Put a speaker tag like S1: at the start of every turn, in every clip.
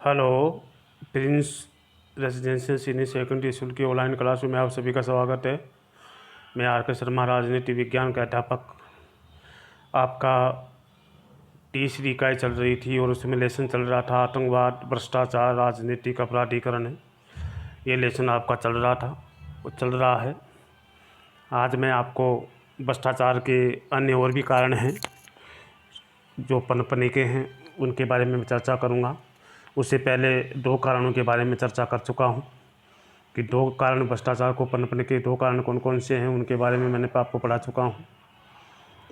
S1: Hello. Prince residential senior secondary school की online class में आप सभी का स्वागत है। मैं आर के शर्मा, राजनीति विज्ञान का अध्यापक। आपका तीसरी इकाई चल रही थी और उसमें लेसन चल रहा था आतंकवाद, भ्रष्टाचार, राजनीतिक अपराधीकरण। ये लेसन आपका चल रहा था, वो चल रहा है। आज मैं आपको भ्रष्टाचार के अन्य और भी कारण हैं जो पनपने के हैं, उनके बारे में चर्चा करूँगा। उससे पहले दो कारणों के बारे में चर्चा कर चुका हूँ कि दो कारण भ्रष्टाचार को पनपने के दो कारण कौन कौन से हैं, उनके बारे में मैंने आपको पढ़ा चुका हूँ।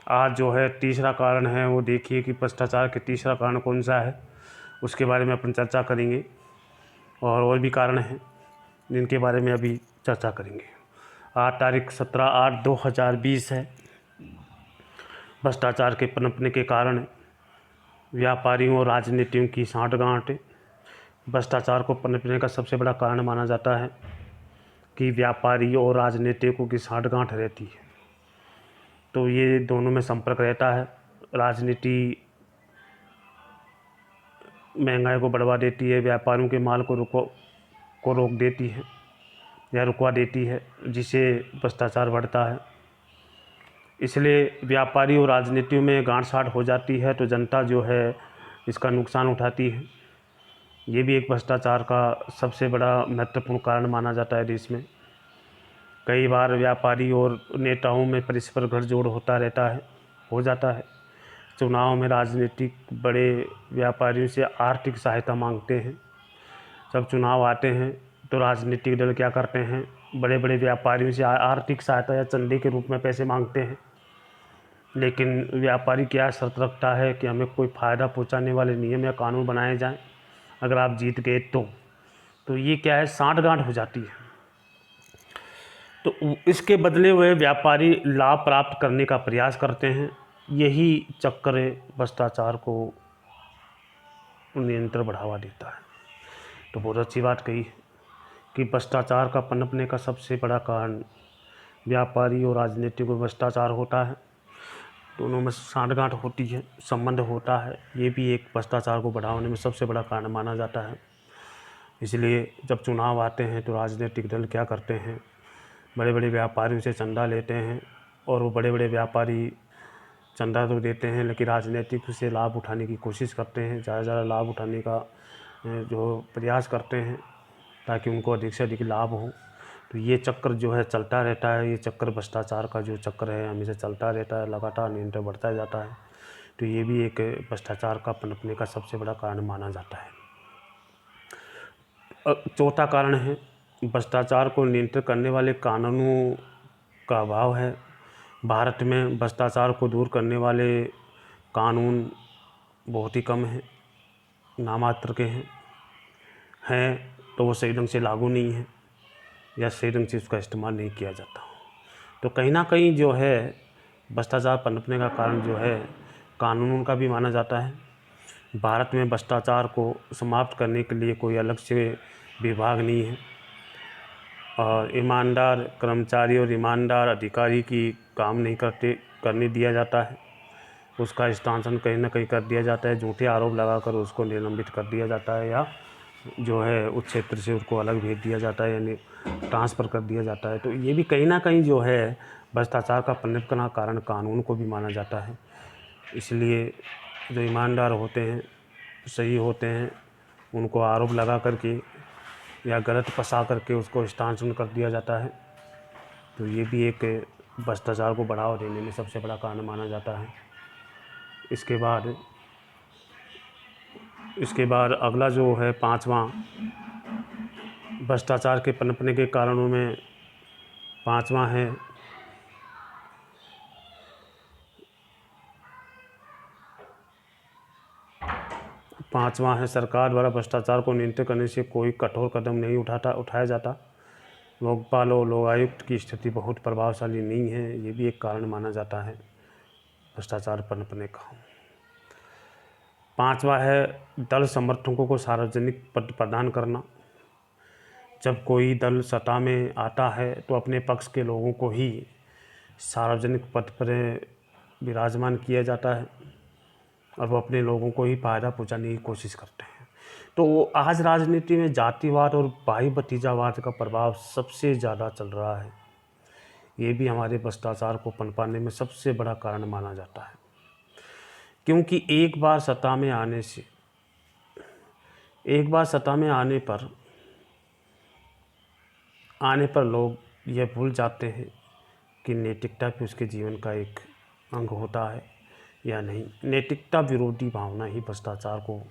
S1: आज जो है तीसरा कारण है, वो देखिए कि भ्रष्टाचार के तीसरा कारण कौन सा है, उसके बारे में अपन चर्चा करेंगे। और भी कारण हैं जिनके बारे में अभी चर्चा करेंगे। आज तारीख 17/8/2020 है। भ्रष्टाचार के पनपने के कारण व्यापारियों और राजनीतियों की साँठगांठ। भ्रष्टाचार को पनपने का सबसे बड़ा कारण माना जाता है कि व्यापारी और राजनीतिकों की साँठगांठ रहती है। तो ये दोनों में संपर्क रहता है। राजनीति महंगाई को बढ़ावा देती है, व्यापारियों के माल को रोक देती है या रुकवा देती है, जिससे भ्रष्टाचार बढ़ता है। इसलिए व्यापारी और राजनीतियों में गांठ-साठ हो जाती है तो जनता जो है इसका नुकसान उठाती है। ये भी एक भ्रष्टाचार का सबसे बड़ा महत्वपूर्ण कारण माना जाता है देश में। कई बार व्यापारी और नेताओं में परस्पर गठजोड़ हो जाता है। चुनाव में राजनीतिक बड़े व्यापारियों से आर्थिक सहायता मांगते हैं। जब चुनाव आते हैं तो राजनीतिक दल क्या करते हैं, बड़े बड़े व्यापारियों से आर्थिक सहायता या चंदे के रूप में पैसे मांगते हैं। लेकिन व्यापारी क्या शर्त रखता है कि हमें कोई फ़ायदा पहुंचाने वाले नियम या कानून बनाए जाएं, अगर आप जीत गए तो ये क्या है, साँठगांठ हो जाती है। तो इसके बदले हुए व्यापारी लाभ प्राप्त करने का प्रयास करते हैं। यही चक्कर भ्रष्टाचार को निरंतर बढ़ावा देता है। तो बहुत अच्छी बात कही कि भ्रष्टाचार का पनपने का सबसे बड़ा कारण व्यापारी और राजनीतिक में भ्रष्टाचार होता है। दोनों में साँठगांठ होती है, संबंध होता है। ये भी एक भ्रष्टाचार को बढ़ाने में सबसे बड़ा कारण माना जाता है। इसलिए जब चुनाव आते हैं तो राजनीतिक दल क्या करते हैं, बड़े बड़े व्यापारियों से चंदा लेते हैं। और वो बड़े बड़े व्यापारी चंदा तो देते हैं, लेकिन राजनीतिक से लाभ उठाने की कोशिश करते हैं, ज़्यादा से ज़्यादा लाभ उठाने का जो प्रयास करते हैं ताकि उनको अधिक से अधिक लाभ हो। तो ये चक्कर जो है चलता रहता है। ये चक्कर भ्रष्टाचार का जो चक्कर है हमेशा चलता रहता है, लगातार निरंतर बढ़ता जाता है। तो ये भी एक भ्रष्टाचार का पनपने का सबसे बड़ा कारण माना जाता है। चौथा कारण है भ्रष्टाचार को नियंत्रित करने वाले कानूनों का अभाव है। भारत में भ्रष्टाचार को दूर करने वाले कानून बहुत ही कम हैं, नामात्र के हैं तो वो सही ढंग से लागू नहीं है या सही ढंग से उसका इस्तेमाल नहीं किया जाता। तो कहीं ना कहीं जो है भ्रष्टाचार पनपने का कारण जो है कानूनों का भी माना जाता है। भारत में भ्रष्टाचार को समाप्त करने के लिए कोई अलग से विभाग नहीं है और ईमानदार कर्मचारी और ईमानदार अधिकारी की काम नहीं करने दिया जाता है। उसका स्थानांतरण कहीं ना कहीं कर दिया जाता है, झूठे आरोप लगाकर उसको निलंबित कर दिया जाता है या जो है उस क्षेत्र से उसको अलग भेज दिया जाता है, यानी ट्रांसफ़र कर दिया जाता है। तो ये भी कहीं ना कहीं जो है भ्रष्टाचार का पनपने का कारण कानून को भी माना जाता है। इसलिए जो ईमानदार होते हैं, सही होते हैं, उनको आरोप लगा करके या गलत फंसा करके उसको स्थानांतरण कर दिया जाता है। तो ये भी एक भ्रष्टाचार को बढ़ावा देने में सबसे बड़ा कारण माना जाता है। इसके बाद अगला जो है पांचवा भ्रष्टाचार के पनपने के कारणों में पांचवा है सरकार द्वारा भ्रष्टाचार को नियंत्रित करने से कोई कठोर कदम नहीं उठाया जाता। लोकपाल और लोकायुक्त की स्थिति बहुत प्रभावशाली नहीं है। ये भी एक कारण माना जाता है भ्रष्टाचार पनपने का। पांचवा है दल समर्थकों को सार्वजनिक पद प्रदान करना। जब कोई दल सत्ता में आता है तो अपने पक्ष के लोगों को ही सार्वजनिक पद पर विराजमान किया जाता है और वो अपने लोगों को ही फ़ायदा पहुंचाने की कोशिश करते हैं। तो आज राजनीति में जातिवाद और भाई भतीजावाद का प्रभाव सबसे ज़्यादा चल रहा है। ये भी हमारे भ्रष्टाचार को पनपाने में सबसे बड़ा कारण माना जाता है, क्योंकि एक बार सत्ता में आने पर लोग यह भूल जाते हैं कि नैतिकता भी उसके जीवन का एक अंग होता है या नहीं। नैतिकता विरोधी भावना ही भ्रष्टाचार को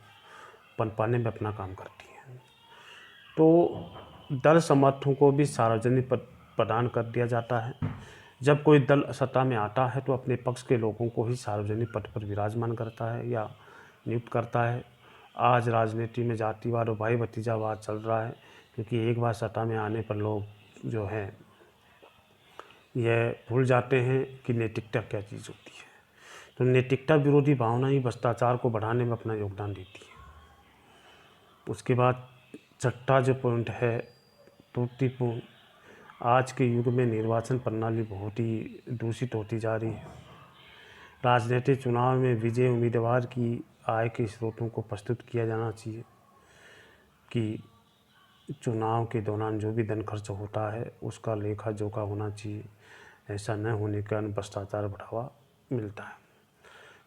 S1: पनपाने में अपना काम करती है। तो दल समर्थकों को भी सार्वजनिक पद प्रदान कर दिया जाता है। जब कोई दल सत्ता में आता है तो अपने पक्ष के लोगों को ही सार्वजनिक पद पर विराजमान करता है या नियुक्त करता है। आज राजनीति में जातिवाद और भाई भतीजावाद चल रहा है, क्योंकि एक बार सत्ता में आने पर लोग जो हैं यह भूल जाते हैं कि नैतिकता क्या चीज़ होती है। तो नैतिकता विरोधी भावना ही भ्रष्टाचार को बढ़ाने में अपना योगदान देती है। उसके बाद छठा जो पॉइंट है, त्रुटिपूर्ण। आज के युग में निर्वाचन प्रणाली बहुत ही दूषित होती जा रही है। राजनीतिक चुनाव में विजयी उम्मीदवार की आय के स्रोतों को प्रस्तुत किया जाना चाहिए कि चुनाव के दौरान जो भी धन खर्च होता है उसका लेखा जोखा होना चाहिए। ऐसा न होने के कारण भ्रष्टाचार बढ़ावा मिलता है।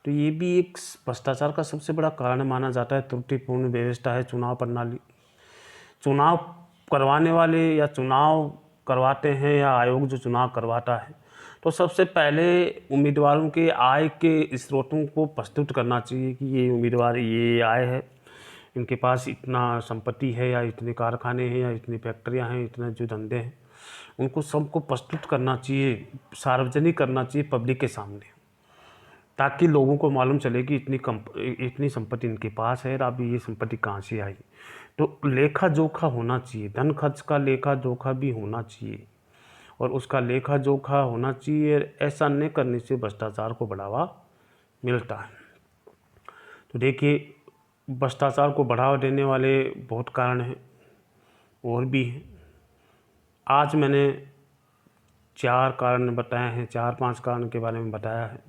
S1: तो ये भी एक भ्रष्टाचार का सबसे बड़ा कारण माना जाता है। त्रुटिपूर्ण व्यवस्था है चुनाव प्रणाली। चुनाव करवाने वाले या चुनाव करवाते हैं या आयोग जो चुनाव करवाता है, तो सबसे पहले उम्मीदवारों के आय के स्रोतों को प्रस्तुत करना चाहिए कि ये उम्मीदवार ये आय है, इनके पास इतना संपत्ति है या इतने कारखाने हैं या इतनी फैक्ट्रियां हैं, इतने जो धंधे हैं, उनको सबको प्रस्तुत करना चाहिए, सार्वजनिक करना चाहिए पब्लिक के सामने, ताकि लोगों को मालूम चले कि इतनी संपत्ति इनके पास है और अभी ये संपत्ति कहाँ से आई। तो लेखा जोखा होना चाहिए, धन खर्च का लेखा जोखा भी होना चाहिए और उसका लेखा जोखा होना चाहिए। ऐसा नहीं करने से भ्रष्टाचार को बढ़ावा मिलता है। तो देखिए, भ्रष्टाचार को बढ़ावा देने वाले बहुत कारण हैं और भी हैं। आज मैंने 4 कारण बताए हैं, 4-5 कारण के बारे में बताया है।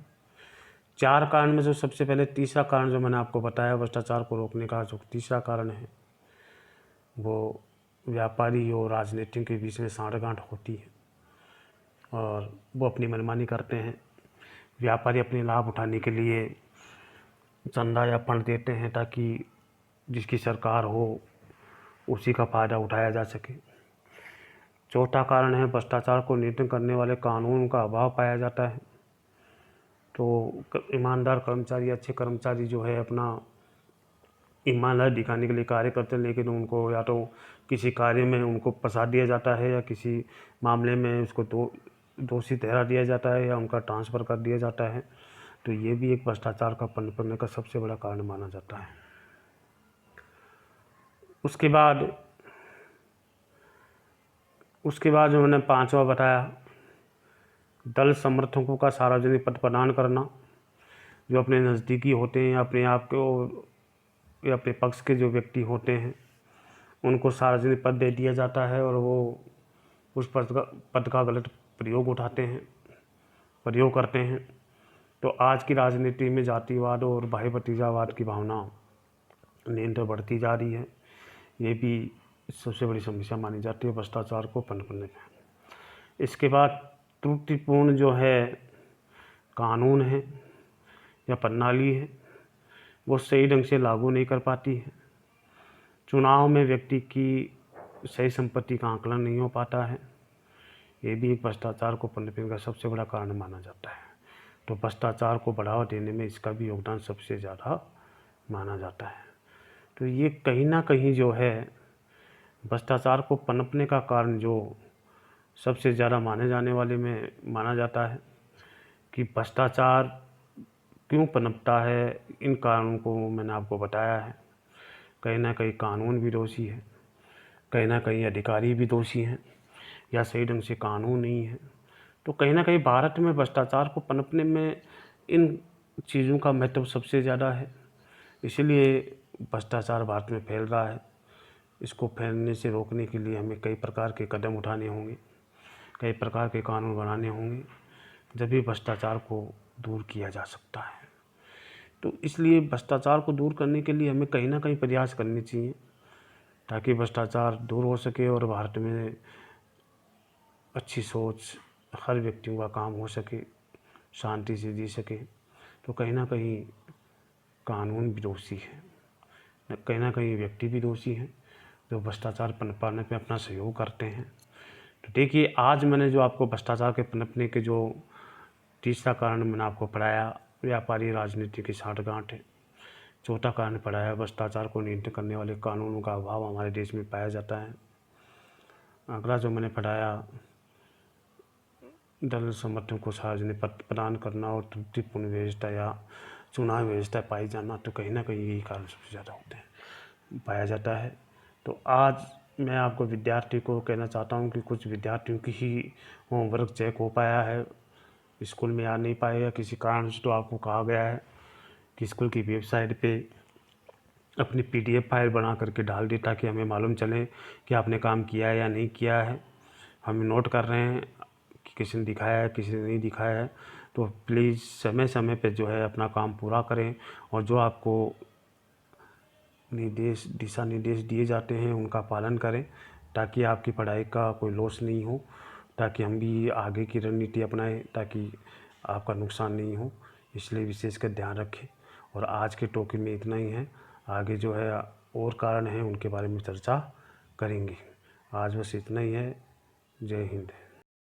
S1: 4 कारण में जो सबसे पहले तीसरा कारण जो मैंने आपको बताया भ्रष्टाचार को रोकने का, जो तीसरा कारण है वो व्यापारी और राजनीतिक के बीच में साँठगांठ होती है और वो अपनी मनमानी करते हैं। व्यापारी अपने लाभ उठाने के लिए चंदा या फंड देते हैं ताकि जिसकी सरकार हो उसी का फ़ायदा उठाया जा सके। चौथा कारण है भ्रष्टाचार को नियंत्रित करने वाले कानून का अभाव पाया जाता है। तो ईमानदार कर्मचारी, अच्छे कर्मचारी जो है अपना ईमानदारी दिखाने के लिए कार्य करते हैं, लेकिन उनको या तो किसी कार्य में उनको फंसा दिया जाता है या किसी मामले में उसको दोषी ठहरा दिया जाता है या उनका ट्रांसफ़र कर दिया जाता है। तो ये भी एक भ्रष्टाचार का पनपने का सबसे बड़ा कारण माना जाता है। उसके बाद जो मैंने 5वां बताया, दल समर्थकों का सार्वजनिक पद प्रदान करना। जो अपने नज़दीकी होते हैं या अपने आप को या अपने पक्ष के जो व्यक्ति होते हैं उनको सार्वजनिक पद दे दिया जाता है और वो उस पद का गलत प्रयोग करते हैं। तो आज की राजनीति में जातिवाद और भाई भतीजावाद की भावना निरंतर बढ़ती जा रही है। ये भी सबसे बड़ी समस्या मानी जाती है भ्रष्टाचार को पनपने में। इसके बाद त्रुटिपूर्ण जो है कानून है या प्रणाली है वो सही ढंग से लागू नहीं कर पाती है। चुनाव में व्यक्ति की सही संपत्ति का आकलन नहीं हो पाता है। ये भी एक भ्रष्टाचार को पनपने का सबसे बड़ा कारण माना जाता है। तो भ्रष्टाचार को बढ़ावा देने में इसका भी योगदान सबसे ज़्यादा माना जाता है। तो ये कहीं ना कहीं जो है भ्रष्टाचार को पनपने का कारण जो सबसे ज़्यादा माने जाने वाले में माना जाता है कि भ्रष्टाचार क्यों पनपता है, इन कारणों को मैंने आपको बताया है। कहीं ना कहीं कानून भी दोषी है, कहीं ना कहीं अधिकारी भी दोषी हैं या सही ढंग से कानून नहीं है। तो कहीं ना कहीं भारत में भ्रष्टाचार को पनपने में इन चीज़ों का महत्व सबसे ज़्यादा है। इसीलिए भ्रष्टाचार भारत में फैल रहा है। इसको फैलने से रोकने के लिए हमें कई प्रकार के कदम उठाने होंगे, कई प्रकार के कानून बनाने होंगे, जब भी भ्रष्टाचार को दूर किया जा सकता है। तो इसलिए भ्रष्टाचार को दूर करने के लिए हमें कहीं ना कहीं प्रयास करने चाहिए, ताकि भ्रष्टाचार दूर हो सके और भारत में अच्छी सोच हर व्यक्तियों का काम हो सके, शांति से जी सके। तो कहीं ना कहीं कानून भी दोषी है, कहीं ना कहीं व्यक्ति भी दोषी हैं जो भ्रष्टाचार पनपाने पे अपना सहयोग करते हैं। तो देखिए, आज मैंने जो आपको भ्रष्टाचार के पनपने के जो तीसरा कारण मैंने आपको पढ़ाया, व्यापारी राजनीति की साठगांठ है। चौथा कारण पढ़ाया, भ्रष्टाचार को नियंत्रित करने वाले कानूनों का अभाव हमारे देश में पाया जाता है। अगला जो मैंने पढ़ाया, दल समर्थन को सार्वजनिक पद प्रदान करना और त्रुटिपूर्ण व्यवस्था या चुनाव व्यवस्था पाई जाना, तो कहीं ना कहीं यही कारण सबसे ज़्यादा होते हैं, पाया जाता है। तो आज मैं आपको विद्यार्थी को कहना चाहता हूं कि कुछ विद्यार्थियों की ही होमवर्क चेक हो पाया है, स्कूल में आ नहीं पाए या किसी कारण से, तो आपको कहा गया है कि स्कूल की वेबसाइट पे अपनी PDF फाइल बना करके डाल दी, ताकि हमें मालूम चले कि आपने काम किया है या नहीं किया है। हम नोट कर रहे हैं कि किसी ने दिखाया है, किसी ने नहीं दिखाया है। तो प्लीज़ समय समय पे जो है अपना काम पूरा करें, और जो आपको दिशा निर्देश दिए जाते हैं उनका पालन करें, ताकि आपकी पढ़ाई का कोई लॉस नहीं हो, ताकि हम भी आगे की रणनीति अपनाएं, ताकि आपका नुकसान नहीं हो। इसलिए विशेषकर ध्यान रखें। और आज के टॉपिक में इतना ही है, आगे जो है और कारण हैं उनके बारे में चर्चा करेंगे। आज बस इतना ही है। जय हिंद।